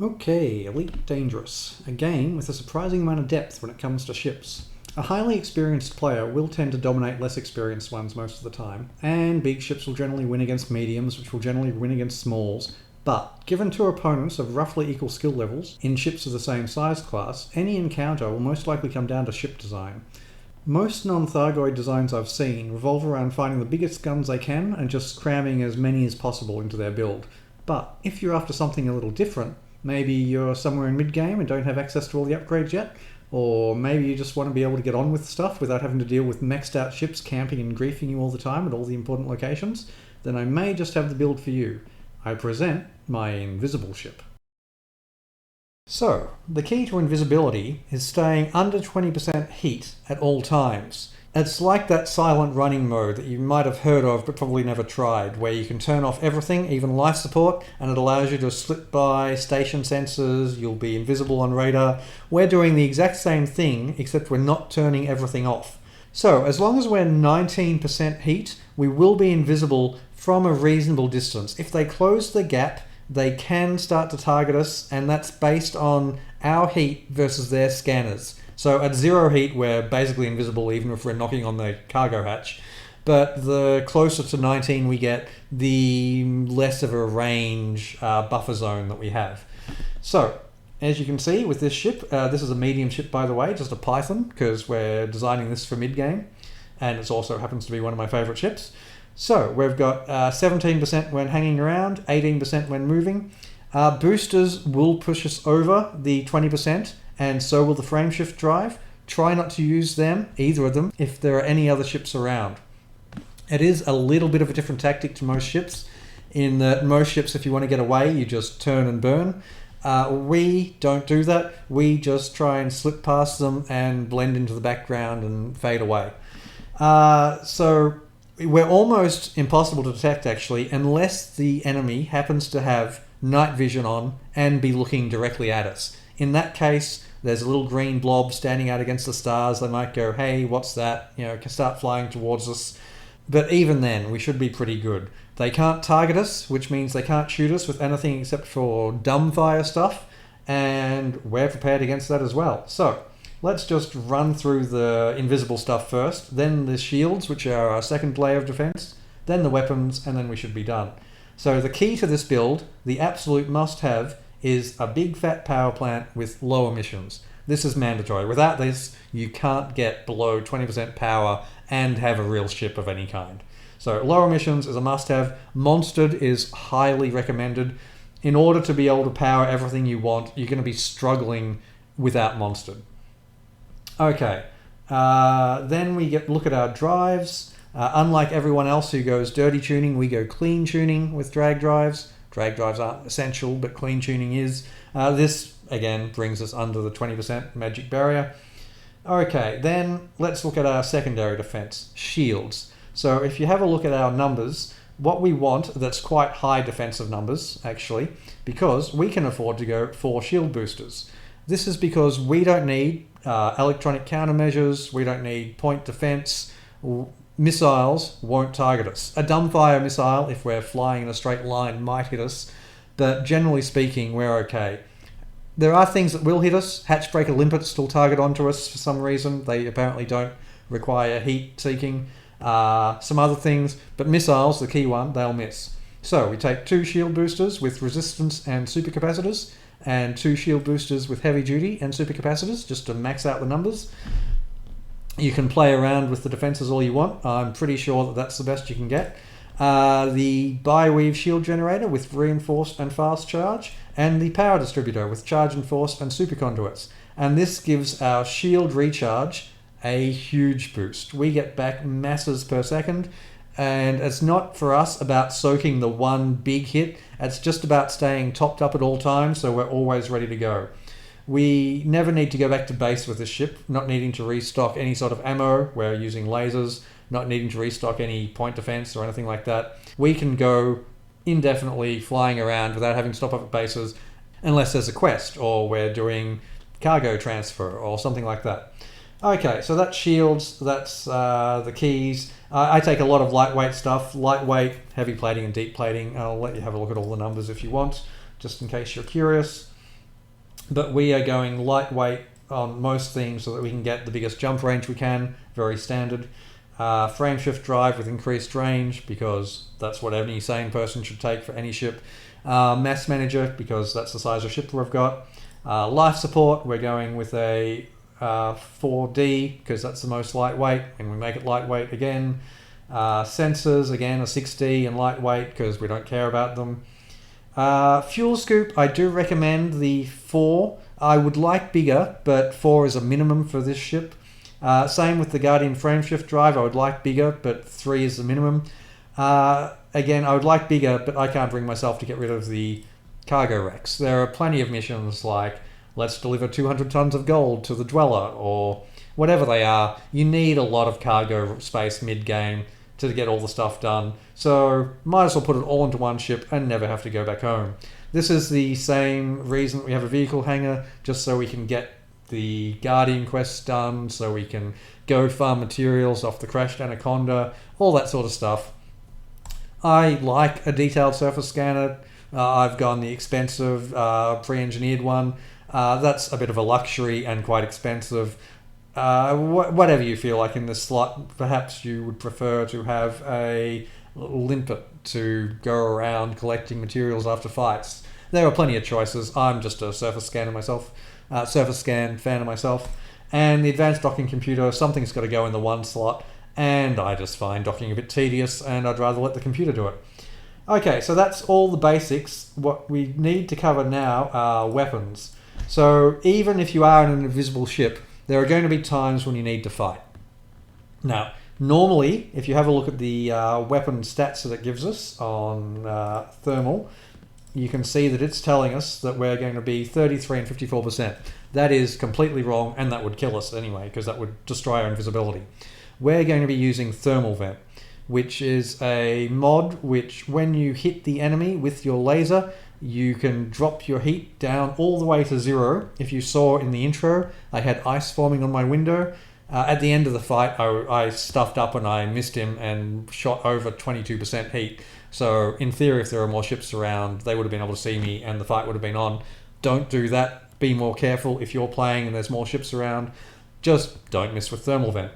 Okay, Elite Dangerous. A game with a surprising amount of depth when it comes to ships. A highly experienced player will tend to dominate less experienced ones most of the time, and big ships will generally win against mediums, which will generally win against smalls. But, given two opponents of roughly equal skill levels in ships of the same size class, any encounter will most likely come down to ship design. Most non-Thargoid designs I've seen revolve around finding the biggest guns they can and just cramming as many as possible into their build. But if you're after something a little different, maybe you're somewhere in mid-game and don't have access to all the upgrades yet, or maybe you just want to be able to get on with stuff without having to deal with maxed out ships camping and griefing you all the time at all the important locations, then I may just have the build for you. I present my Invisible ship. So, the key to invisibility is staying under 20% heat at all times. It's like that silent running mode that you might have heard of but probably never tried, where you can turn off everything, even life support, and it allows you to slip by station sensors, you'll be invisible on radar. We're doing the exact same thing, except we're not turning everything off. So, as long as we're 19% heat, we will be invisible from a reasonable distance. If they close the gap, they can start to target us, and that's based on our heat versus their scanners. So at 0 heat, we're basically invisible even if we're knocking on the cargo hatch. But the closer to 19 we get, the less of a range buffer zone that we have. So, as you can see with this ship, this is a medium ship by the way, just a Python, because we're designing this for mid-game. And it also happens to be one of my favourite ships. So, we've got 17% when hanging around, 18% when moving. Boosters will push us over the 20%. And so will the frameshift drive. Try not to use them, either of them, if there are any other ships around. It is a little bit of a different tactic to most ships, in that most ships, if you want to get away, you just turn and burn. We don't do that. We just try and slip past them and blend into the background and fade away. So we're almost impossible to detect, actually, unless the enemy happens to have night vision on and be looking directly at us. In that case, there's a little green blob standing out against the stars. They might go, hey, what's that? Start flying towards us. But even then, we should be pretty good. They can't target us, which means they can't shoot us with anything except for dumbfire stuff, and we're prepared against that as well. So, let's just run through the invisible stuff first, then the shields, which are our second layer of defense, then the weapons, and then we should be done. So the key to this build, the absolute must-have, is a big fat power plant with low emissions. This is mandatory. Without this, you can't get below 20% power and have a real ship of any kind. So low emissions is a must-have. Monstered is highly recommended. In order to be able to power everything you want, you're going to be struggling without monstered. Okay, then we look at our drives. Unlike everyone else who goes dirty tuning, we go clean tuning with drag drives. Drag drives aren't essential, but clean tuning is. This, again, brings us under the 20% magic barrier. Okay, then let's look at our secondary defense, shields. So if you have a look at our numbers, what we want, that's quite high defensive numbers, actually, because we can afford to go 4 shield boosters. This is because we don't need electronic countermeasures, we don't need point defense. Missiles won't target us. A dumbfire missile, if we're flying in a straight line, might hit us, but generally speaking, we're okay. There are things that will hit us. Hatchbreaker limpets still target onto us for some reason. They apparently don't require heat seeking. Some other things, but missiles, the key one, they'll miss. So we take 2 shield boosters with resistance and supercapacitors, and 2 shield boosters with heavy duty and supercapacitors, just to max out the numbers. You can play around with the defenses all you want. I'm pretty sure that that's the best you can get. The Bi-Weave shield generator with reinforced and fast charge, and the power distributor with charge enforced and super conduits. And this gives our shield recharge a huge boost. We get back masses per second, and it's not for us about soaking the one big hit. It's just about staying topped up at all times, so we're always ready to go. We never need to go back to base with this ship, not needing to restock any sort of ammo. We're using lasers, not needing to restock any point defense or anything like that. We can go indefinitely flying around without having to stop up at bases unless there's a quest or we're doing cargo transfer or something like that. Okay, so that's shields, that's the keys. I take a lot of lightweight stuff, lightweight, heavy plating and deep plating. I'll let you have a look at all the numbers if you want, just in case you're curious. but we are going lightweight on most things so that we can get the biggest jump range we can, very standard. Frame shift drive with increased range, because that's what any sane person should take for any ship. Mass manager, because that's the size of ship we've got. Life support, we're going with a 4D, because that's the most lightweight, and we make it lightweight again. Sensors, again, a 6D and lightweight, because we don't care about them. Fuel scoop, I do recommend the 4. I would like bigger, but 4 is a minimum for this ship. Same with the Guardian frameshift drive. I would like bigger, but 3 is the minimum. Again, I would like bigger, but I can't bring myself to get rid of the cargo racks. There are plenty of missions like let's deliver 200 tons of gold to the Dweller, or whatever they are. You need a lot of cargo space mid-game to get all the stuff done. So might as well put it all into one ship and never have to go back home. This is the same reason we have a vehicle hangar, just so we can get the Guardian quests done, so we can go farm materials off the crashed Anaconda, all that sort of stuff. I like a detailed surface scanner. I've gone the expensive pre-engineered one. That's a bit of a luxury and quite expensive. Whatever you feel like in this slot, perhaps you would prefer to have a limpet to go around collecting materials after fights. There are plenty of choices. I'm just a surface scan fan of myself. And the advanced docking computer, something's got to go in the one slot, and I just find docking a bit tedious, and I'd rather let the computer do it. Okay, so that's all the basics. What we need to cover now are weapons. So even if you are in an invisible ship, there are going to be times when you need to fight. Now, normally, if you have a look at the weapon stats that it gives us on thermal, you can see that it's telling us that we're going to be 33 and 54%. That is completely wrong, and that would kill us anyway, because that would destroy our invisibility. We're going to be using Thermal Vent, which is a mod which, when you hit the enemy with your laser, you can drop your heat down all the way to 0. If you saw in the intro, I had ice forming on my window. At the end of the fight, I stuffed up and I missed him and shot over 22% heat. So in theory, if there were more ships around, they would have been able to see me and the fight would have been on. Don't do that. Be more careful if you're playing and there's more ships around. Just don't miss with Thermal Vent.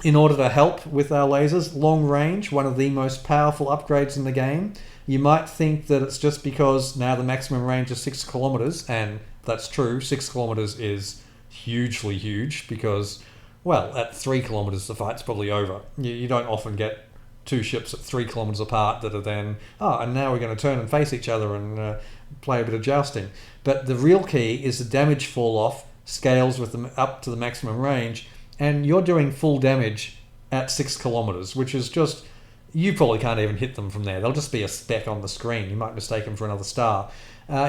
In order to help with our lasers, long range, one of the most powerful upgrades in the game. You might think that it's just because now the maximum range is 6 kilometers, and that's true. 6 kilometers is hugely huge because, well, at 3 kilometers the fight's probably over. You don't often get two ships at 3 kilometers apart that are then, and now we're going to turn and face each other and play a bit of jousting. But the real key is the damage fall off scales with them up to the maximum range, and you're doing full damage at 6 kilometers, which is just, you probably can't even hit them from there. They'll just be a speck on the screen. You might mistake them for another star.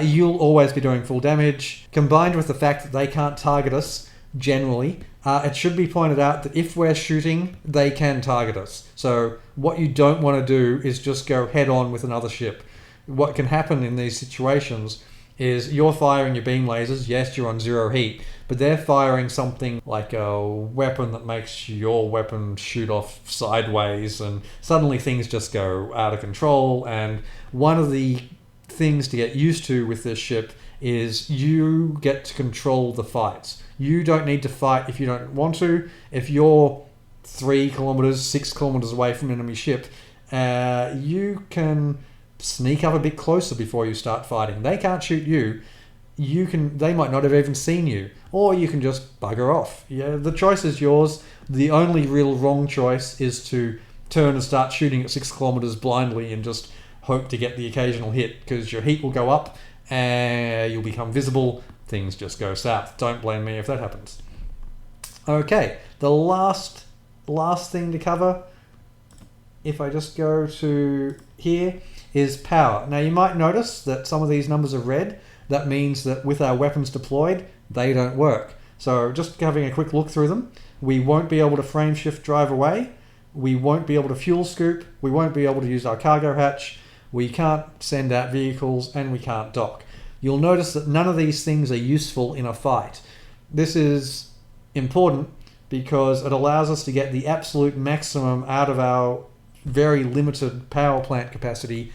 You'll always be doing full damage. Combined with the fact that they can't target us, generally, it should be pointed out that if we're shooting, they can target us. So what you don't want to do is just go head on with another ship. What can happen in these situations is you're firing your beam lasers. Yes, you're on 0 heat, but they're firing something like a weapon that makes your weapon shoot off sideways, and suddenly things just go out of control. And one of the things to get used to with this ship is you get to control the fights. You don't need to fight if you don't want to. If you're 3 kilometers, 6 kilometers away from an enemy ship, you can sneak up a bit closer before you start fighting. They can't shoot you. They might not have even seen you, or you can just bugger off. Yeah, the choice is yours. The only real wrong choice is to turn and start shooting at 6 kilometers blindly and just hope to get the occasional hit, because your heat will go up and you'll become visible. Things just go south. Don't blame me if that happens. Okay, the last thing to cover, if I just go to here, is power. Now you might notice that some of these numbers are red. That means that with our weapons deployed, they don't work. So just having a quick look through them, we won't be able to frame shift drive away. We won't be able to fuel scoop. We won't be able to use our cargo hatch. We can't send out vehicles, and we can't dock. You'll notice that none of these things are useful in a fight. This is important because it allows us to get the absolute maximum out of our very limited power plant capacity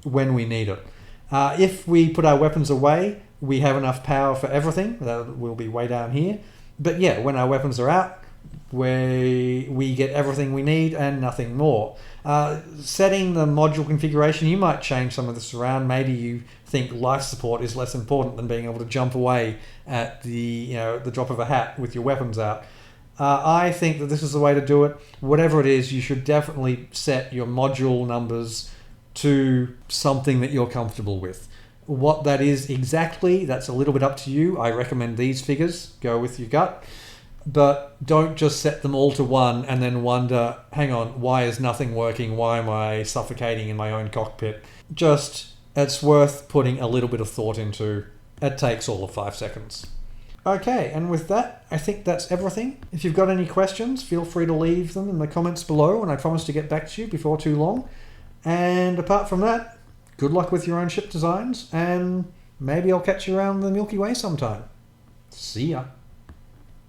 when we need it. If we put our weapons away, we have enough power for everything. That will be way down here. But yeah, when our weapons are out, we get everything we need and nothing more. Setting the module configuration, you might change some of this around. Maybe you think life support is less important than being able to jump away at the drop of a hat with your weapons out. I think that this is the way to do it. Whatever it is, you should definitely set your module numbers to something that you're comfortable with. What that is exactly, that's a little bit up to you. I recommend these figures. Go with your gut. But don't just set them all to 1 and then wonder, hang on, why is nothing working? Why am I suffocating in my own cockpit? It's worth putting a little bit of thought into. It takes all of 5 seconds. Okay, and with that, I think that's everything. If you've got any questions, feel free to leave them in the comments below, and I promise to get back to you before too long. And apart from that, good luck with your own ship designs, and maybe I'll catch you around the Milky Way sometime. See ya.